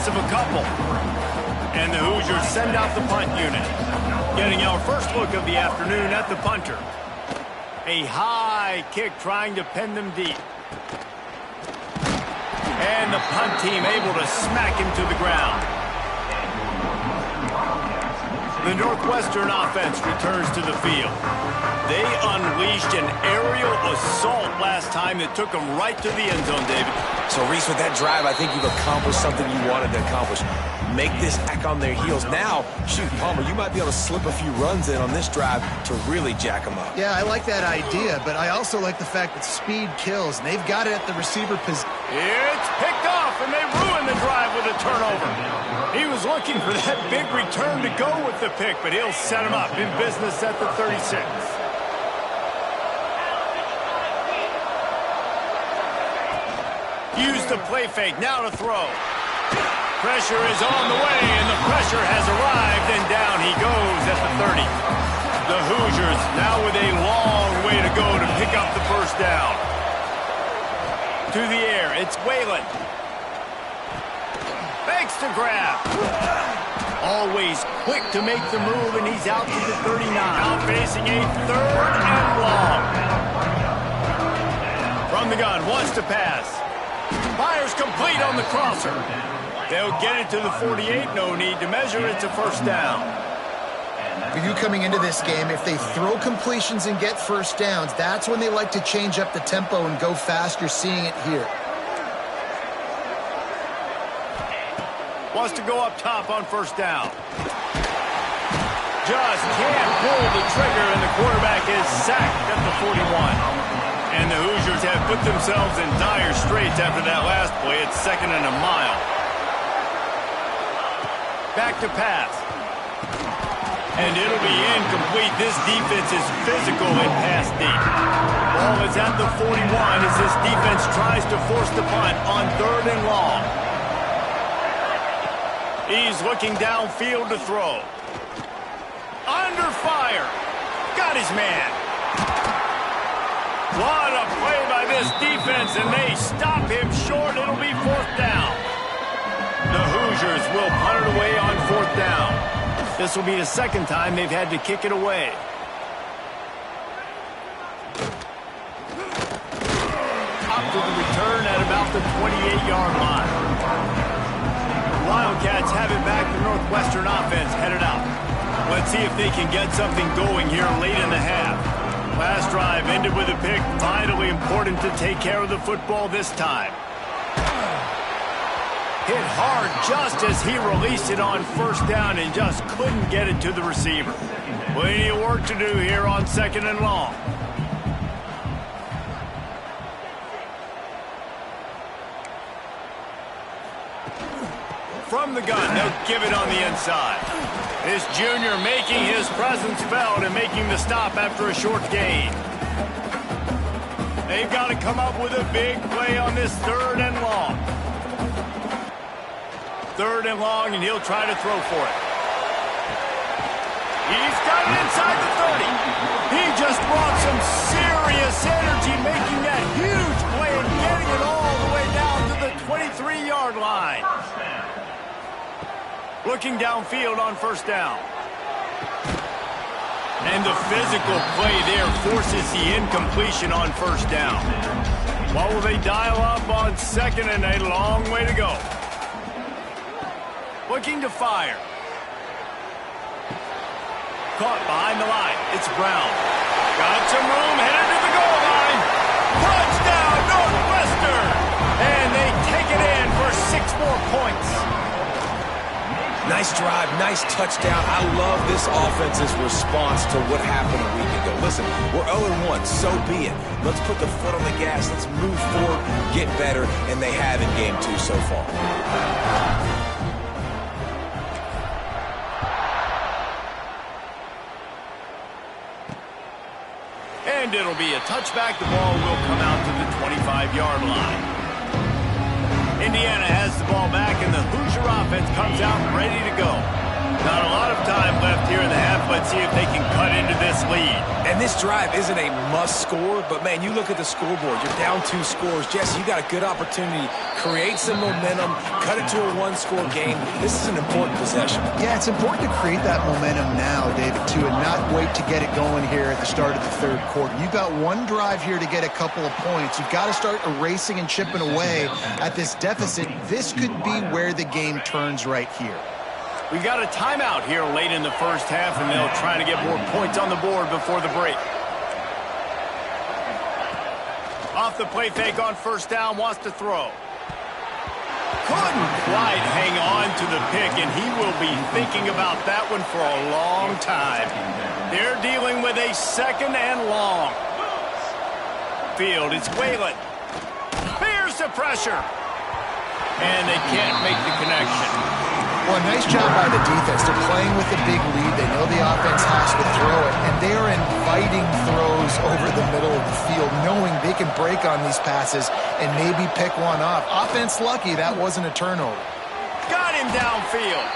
of a couple. And the Hoosiers send out the punt unit. Getting our first look of the afternoon at the punter. A high kick trying to pin them deep. And the punt team able to smack him to the ground. The Northwestern offense returns to the field. They unleashed an aerial assault last time that took them right to the end zone, David. So, Reese, with that drive, I think you've accomplished something you wanted to accomplish. Make this back on their heels. Now, shoot, Palmer, you might be able to slip a few runs in on this drive to really jack them up. Yeah, I like that idea, but I also like the fact that speed kills, and they've got it at the receiver position. It's picked off, and they ruin the drive with a turnover. He was looking for that big return to go with the pick, but he'll set him up in business at the 36. Use the play fake, now to throw. Pressure is on the way, and the pressure has arrived, and down he goes at the 30. The Hoosiers now with a long way to go to pick up the first down. To the air, it's Whalen. Fakes to grab. Always quick to make the move, and he's out to the 39. Now facing a third and long. From the gun, wants to pass. Fires complete on the crosser. They'll get it to the 48. No need to measure. It's a first down. For you coming into this game, if they throw completions and get first downs, that's when they like to change up the tempo and go fast. You're seeing it here. Wants to go up top on first down. Just can't pull the trigger, and the quarterback is sacked at the 41. And the Hoosiers have put themselves in dire straits after that last play. It's second and a mile. Back to pass. And it'll be incomplete. This defense is physical and pass deep. Ball is at the 41 as this defense tries to force the punt on third and long. He's looking downfield to throw. Under fire. Got his man. What a play by this defense, and they stop him short. It'll be fourth down. The Hoosiers will punt it away on fourth down. This will be the second time they've had to kick it away. Up to the return at about the 28-yard line. Wildcats have it back. The Northwestern offense headed out. Let's see if they can get something going here late in the half. Last drive ended with a pick. Vitally important to take care of the football this time. Hit hard just as he released it on first down and just couldn't get it to the receiver. Plenty of work to do here on second and long. From the gun, they'll give it on the inside. This junior making his presence felt and making the stop after a short gain. They've got to come up with a big play on this third and long. Third and long, and he'll try to throw for it. He's got it inside the 30. He just brought some serious energy making that huge play and getting it all the way down to the 23-yard line. Looking downfield on first down. And the physical play there forces the incompletion on first down. What will they dial up on second, and a long way to go. Looking to fire. Caught behind the line. It's Brown. Got some room, headed to the goal line. Touchdown, Northwestern! And they take it in for 6 more points. Nice drive, nice touchdown. I love this offense's response to what happened a week ago. Listen, we're 0-1, so be it. Let's put the foot on the gas. Let's move forward, get better, and they have in game 2 so far. And it'll be a touchback. The ball will come out to the 25-yard line. Indiana has the ball back, and the Hoosier offense comes out ready to go. Not a lot of time left here in the half. Let's see if they can cut into this lead. And this drive isn't a must score, but man, you look at the scoreboard, you're down 2 scores. Jesse, you got a good opportunity. Create some momentum, cut it to a 1-score game. This is an important possession. Yeah, it's important to create that momentum now, David, too, and not wait to get it going here at the start of the third quarter. You've got one drive here to get a couple of points. You've got to start erasing and chipping away at this deficit. This could be where the game turns right here. We've got a timeout here late in the first half, and they'll try to get more points on the board before the break. Off the play fake on first down, wants to throw. Couldn't quite hang on to the pick, and he will be thinking about that one for a long time. They're dealing with a second and long. Field, it's Whalen. Fears the pressure. And they can't make the connection. Well, nice job by the defense. They're playing with a big lead. They know the offense has to throw it, and they are inviting throws over the middle of the field, knowing they can break on these passes and maybe pick one off. Offense lucky that wasn't a turnover. Got him downfield.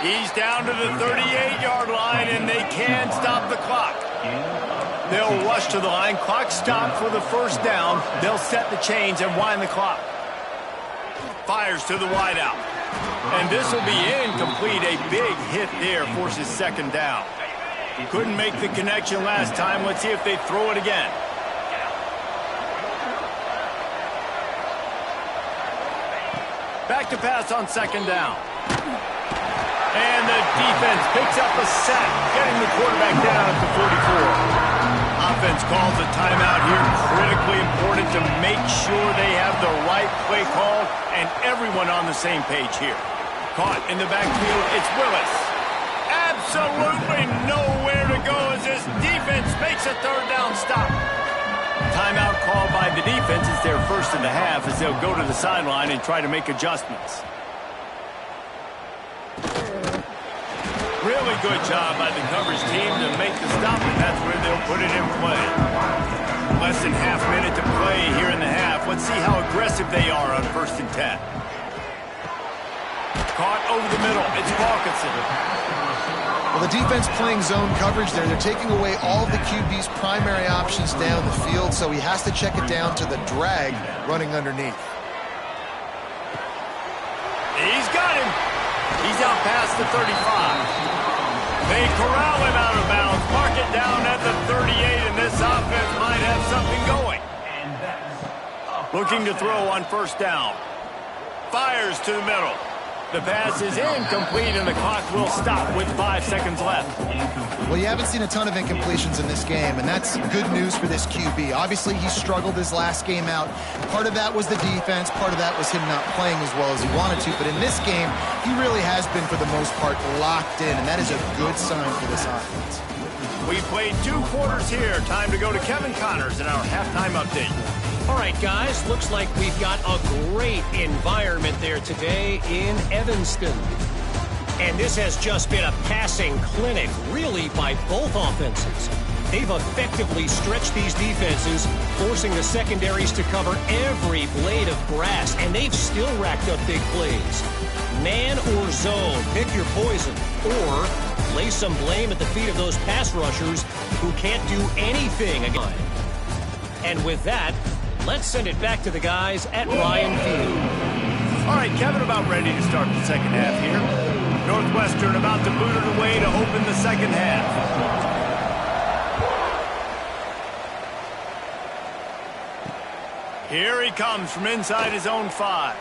He's down to the 38-yard line, and they can stop the clock. They'll rush to the line. Clock stopped for the first down. They'll set the chains and wind the clock. Fires to the wideout. And this will be incomplete. A big hit there forces second down. Couldn't make the connection last time. Let's see if they throw it again. Back to pass on second down. And the defense picks up a sack, getting the quarterback down at the 44. Offense calls a timeout here. Critically important to make sure they have the right play call and everyone on the same page here. Caught in the backfield, it's Willis. Absolutely nowhere to go as this defense makes a third down stop. Timeout called by the defense. It's their first of the half as they'll go to the sideline and try to make adjustments. Really good job by the coverage team to make the stop, and that's where they'll put it in play. Less than half minute to play here in the half. Let's see how aggressive they are on 1st and 10. Caught over the middle. It's Parkinson. Well, the defense playing zone coverage there. They're taking away all of the QB's primary options down the field, so he has to check it down to the drag running underneath. He's got him. He's out past the 35. They corral him out of bounds, mark it down at the 38, and this offense might have something going. Looking to throw on first down. Fires to the middle. The pass is incomplete, and the clock will stop with 5 seconds left. Well, you haven't seen a ton of incompletions in this game, and that's good news for this QB. Obviously, he struggled his last game out. Part of that was the defense. Part of that was him not playing as well as he wanted to. But in this game, he really has been, for the most part, locked in, and that is a good sign for this offense. We played 2 quarters here. Time to go to Kevin Connors in our halftime update. All right, guys, looks like we've got a great environment there today in Evanston. And this has just been a passing clinic, really, by both offenses. They've effectively stretched these defenses, forcing the secondaries to cover every blade of grass, and they've still racked up big plays. Man or zone, pick your poison, or lay some blame at the feet of those pass rushers who can't do anything again. And with that, let's send it back to the guys at Ryan Field. All right, Kevin, about ready to start the second half here. Northwestern about to boot it away to open the second half. Here he comes from inside his own 5.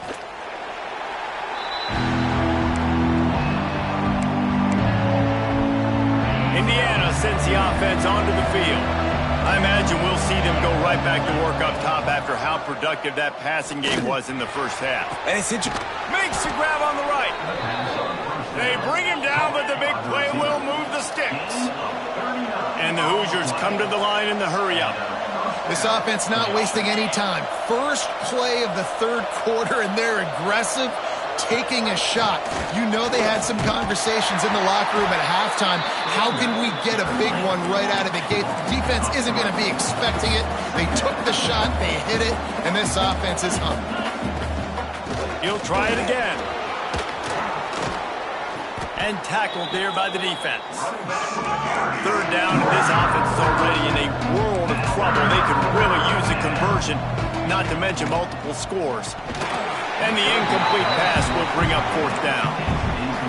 Indiana sends the offense onto the field. I imagine we'll see them go right back to work up top after how productive that passing game was in the first half. And it's Makes the grab on the right. They bring him down, but the big play will move the sticks. And the Hoosiers come to the line in the hurry-up. This offense not wasting any time. First play of the third quarter, and they're aggressive, taking a shot. You know they had some conversations in the locker room at halftime. How can we get a big one right out of the gate? The defense isn't going to be expecting it. They took the shot, they hit it, and this offense is hungry. He'll try it again. And tackled there by the defense. Third down, and this offense is already in a world of trouble. They could really use a conversion, not to mention multiple scores. And the incomplete pass will bring up fourth down.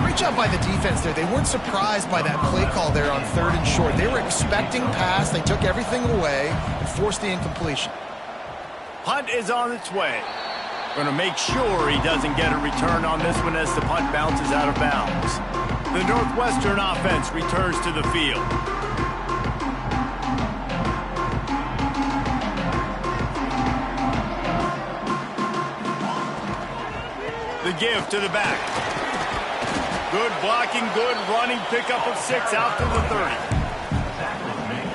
Great job by the defense there. They weren't surprised by that play call there on 3rd and short. They were expecting pass. They took everything away and forced the incompletion. Punt is on its way. Going to make sure he doesn't get a return on this one as the punt bounces out of bounds. The Northwestern offense returns to the field. The give to the back. Good blocking, good running, pickup of 6 out to the 30.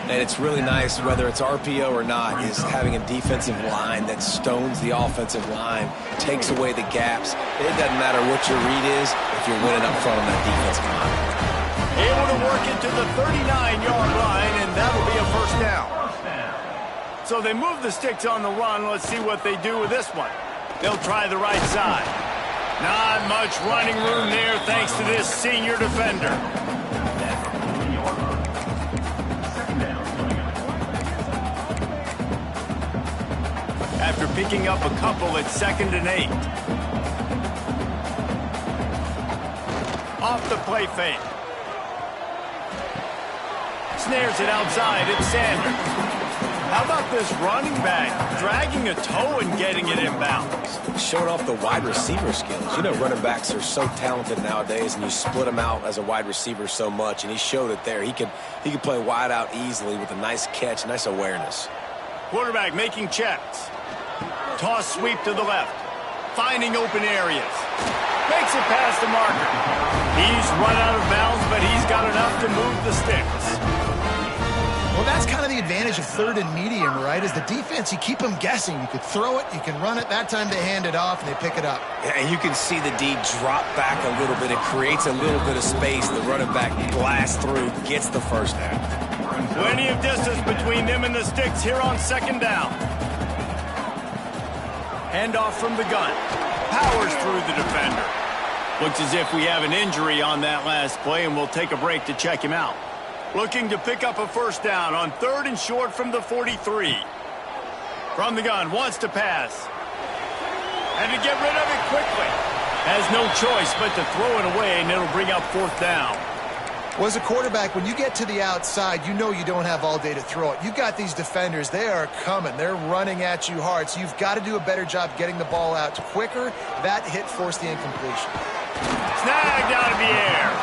And it's really nice, whether it's RPO or not, is having a defensive line that stones the offensive line, takes away the gaps. It doesn't matter what your read is if you're winning up front on that defensive line. Able to work it to the 39-yard line, and that'll be a first down. So they move the sticks on the run. Let's see what they do with this one. They'll try the right side. Not much running room there thanks to this senior defender. After picking up a couple at 2nd and 8. Off the play fake. Snares it outside. It's Sanders. How about this running back dragging a toe and getting it inbounds? Showing off the wide receiver skills. You know, running backs are so talented nowadays, and you split them out as a wide receiver so much, and he showed it there. He could play wide out easily with a nice catch, nice awareness. Quarterback making checks. Toss sweep to the left. Finding open areas. Makes it past the marker. He's run out of bounds, but he's got enough to move the sticks. Well, that's kind of the advantage of 3rd and medium, right? As the defense, you keep them guessing. You could throw it, you can run it. That time they hand it off, and they pick it up. Yeah, and you can see the D drop back a little bit. It creates a little bit of space. The running back blasts through, gets the first down. Plenty of distance between them and the sticks here on 2nd down. Handoff from the gun. Powers through the defender. Looks as if we have an injury on that last play, and we'll take a break to check him out. Looking to pick up a first down on 3rd and short from the 43. From the gun, wants to pass. And to get rid of it quickly. Has no choice but to throw it away, and it'll bring up 4th down. Well, as a quarterback, when you get to the outside, you know you don't have all day to throw it. You've got these defenders. They are coming. They're running at you hard, so you've got to do a better job getting the ball out quicker. That hit forced the incompletion. Snagged out of the air.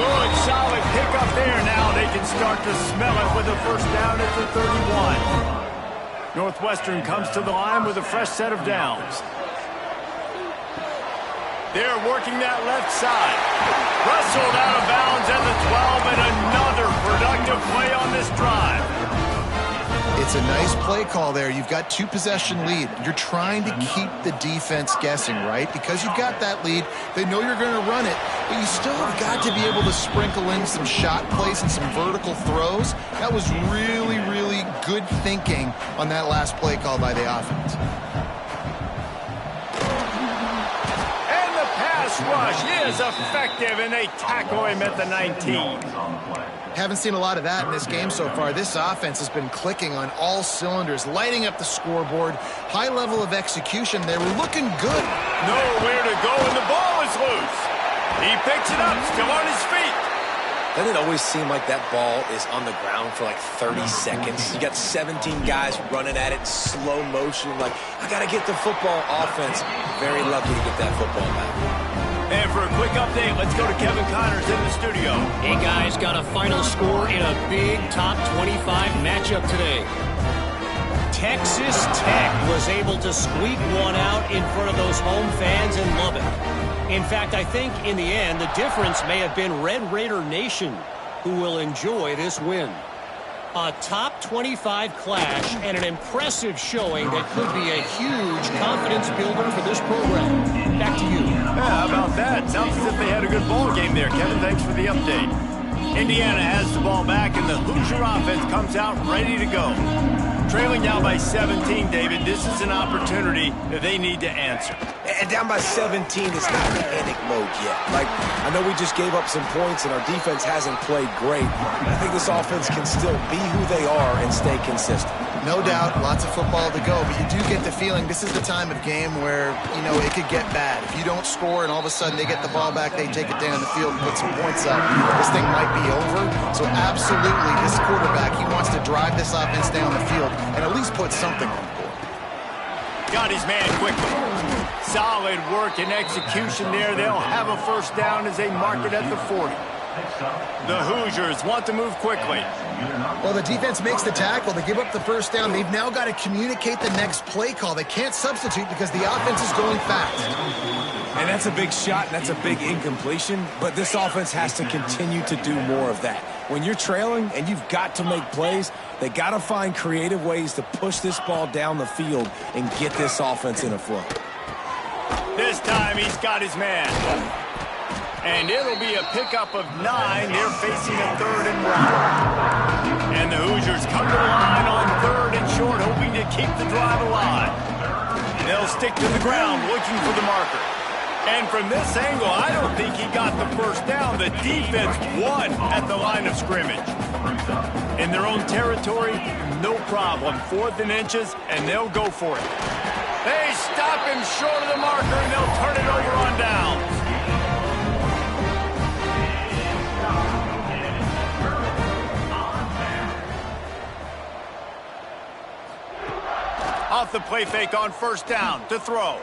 Good, solid pickup there. Now they can start to smell it with a first down at the 31. Northwestern comes to the line with a fresh set of downs. They're working that left side. Wrestled out of bounds at the 12, and another productive play on this drive. It's a nice play call there. You've got 2-possession lead. You're trying to keep the defense guessing, right? Because you've got that lead, they know you're going to run it, but you still have got to be able to sprinkle in some shot plays and some vertical throws. That was really, really good thinking on that last play call by the offense. And the pass rush is effective, and they tackle him at the 19. Haven't seen a lot of that in this game so far. This offense has been clicking on all cylinders, lighting up the scoreboard. High level of execution. They were looking good. Nowhere to go, and the ball is loose. He picks it up, still on his feet. Doesn't it always seem like that ball is on the ground for like 30 seconds? You got 17 guys running at it, slow motion, like, I got to get the football. Offense, very lucky to get that football back. And for a quick update, let's go to Kevin Connors in the studio. Hey, guys, got a final score in a big top 25 matchup today. Texas Tech was able to squeak one out in front of those home fans in Lubbock. In fact, I think in the end, the difference may have been Red Raider Nation, who will enjoy this win. A top 25 clash and an impressive showing that could be a huge confidence builder for this program. Back to you. Yeah, how about that? Sounds as if they had a good ball game there, Kevin. Thanks for the update. Indiana has the ball back, and the Hoosier offense comes out ready to go. Trailing now by 17, David. This is an opportunity that they need to answer. And down by 17, it's not panic mode yet. Like, I know we just gave up some points and our defense hasn't played great. I think this offense can still be who they are and stay consistent. No doubt, lots of football to go, but you do get the feeling this is the time of game where, you know, it could get bad. If you don't score and all of a sudden they get the ball back, they take it down the field and put some points up, this thing might be over. So absolutely, this quarterback, he wants to drive this offense down the field and at least put something on the board. Got his man quickly. Solid work and execution there. They'll have a first down as they mark it at the 40. The Hoosiers want to move quickly. Well, the defense makes the tackle. They give up the first down. They've now got to communicate the next play call. They can't substitute because the offense is going fast. And that's a big shot, and that's a big incompletion, but this offense has to continue to do more of that. When you're trailing and you've got to make plays, they got to find creative ways to push this ball down the field and get this offense in a flow. This time he's got his man. And it'll be a pickup of 9. They're facing a 3rd and 1. And the Hoosiers come to the line on 3rd and short, hoping to keep the drive alive. They'll stick to the ground, looking for the marker. And from this angle, I don't think he got the first down. The defense won at the line of scrimmage. In their own territory, no problem. 4th and inches, and they'll go for it. They stop him short of the marker, and they'll turn it over on downs. Off the play fake on first down to throw.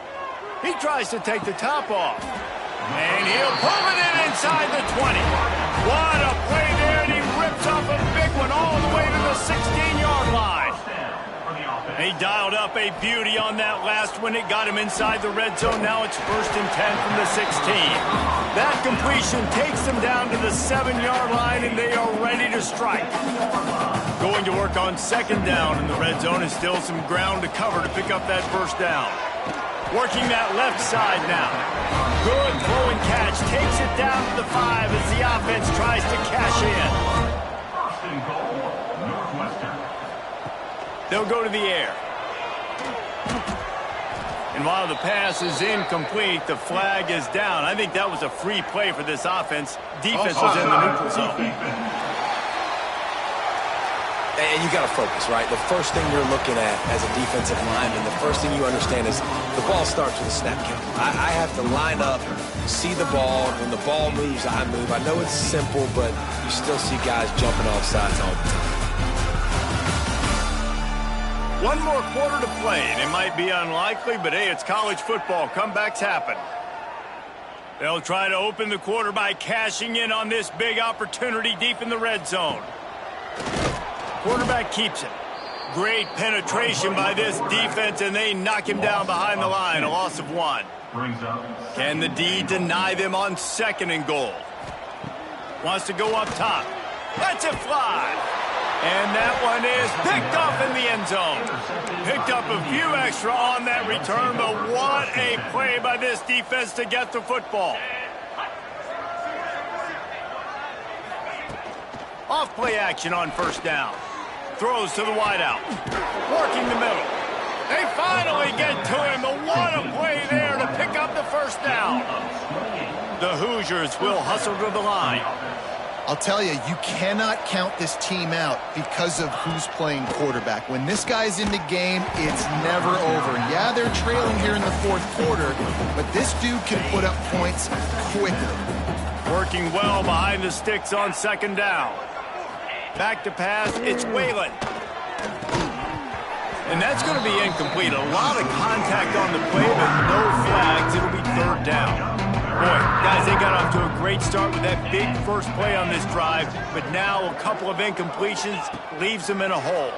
He tries to take the top off. And he'll pull it in inside the 20. What a play there, and he rips off a big one all the way to the 16-yard line. He dialed up a beauty on that last one. It got him inside the red zone. Now it's 1st and 10 from the 16. That completion takes them down to the 7-yard line, and they are ready to strike. Going to work on 2nd down in the red zone, is still some ground to cover to pick up that first down. Working that left side now. Good throw and catch. Takes it down to the 5 as the offense tries to cash in. They'll go to the air. And while the pass is incomplete, the flag is down. I think that was a free play for this offense. Defense was in the neutral zone. And you got to focus, right? The first thing you're looking at as a defensive lineman, the first thing you understand is the ball starts with a snap count. I have to line up, see the ball. When the ball moves, I move. I know it's simple, but you still see guys jumping off sides all the time. One more quarter to play, and it might be unlikely, but hey, it's college football. Comebacks happen. They'll try to open the quarter by cashing in on this big opportunity deep in the red zone. Quarterback keeps it. Great penetration by this defense, and they knock him down behind the line. A loss of 1. Can the D deny them on 2nd and goal? Wants to go up top. Lets it fly. And that one is picked up in the end zone. Picked up a few extra on that return, but what a play by this defense to get the football. Off play action on first down. Throws to the wideout. Working the middle. They finally get to him, but what a play there to pick up the first down. The Hoosiers will hustle to the line. I'll tell you, you cannot count this team out because of who's playing quarterback. When this guy's in the game, it's never over. Yeah, they're trailing here in the 4th quarter, but this dude can put up points quickly. Working well behind the sticks on 2nd down. Back to pass, it's Whalen. And that's going to be incomplete. A lot of contact on the play, but no flags. It'll be 3rd down. Boy, guys, they got off to a great start with that big first play on this drive, but now a couple of incompletions leaves them in a hole.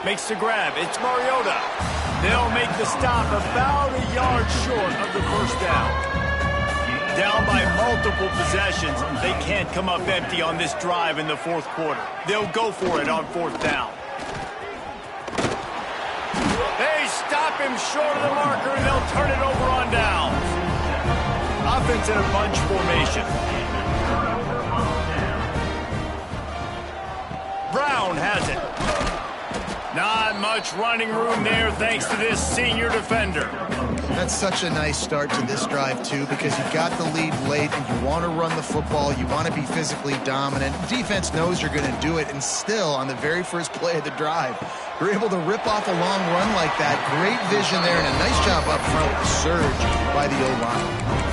Makes the grab. It's Mariota. They'll make the stop about a yard short of the first down. Down by multiple possessions, they can't come up empty on this drive in the 4th quarter. They'll go for it on 4th down. They stop him short of the marker, and they'll turn it over on downs. Offense in a bunch formation. Brown has it. Not much running room there thanks to this senior defender. That's such a nice start to this drive, too, because you got the lead late and you want to run the football. You want to be physically dominant. Defense knows you're going to do it, and still, on the very first play of the drive, you're able to rip off a long run like that. Great vision there, and a nice job up front with the surge by the O-line.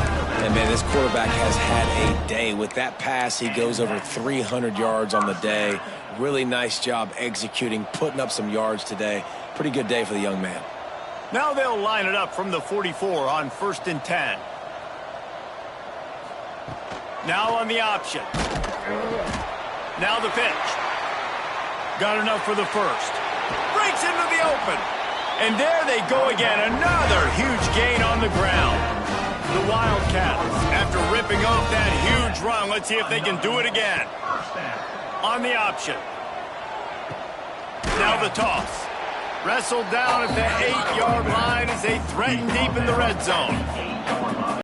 And, man, this quarterback has had a day. With that pass, he goes over 300 yards on the day. Really nice job executing, putting up some yards today. Pretty good day for the young man. Now they'll line it up from the 44 on 1st and 10. Now on the option. Now the pitch. Got enough for the first. Breaks into the open. And there they go again. Another huge gain on the ground. The Wildcats, after ripping off that huge run, let's see if they can do it again. On the option. Now the toss. Wrestled down at the 8-yard line as they threaten deep in the red zone.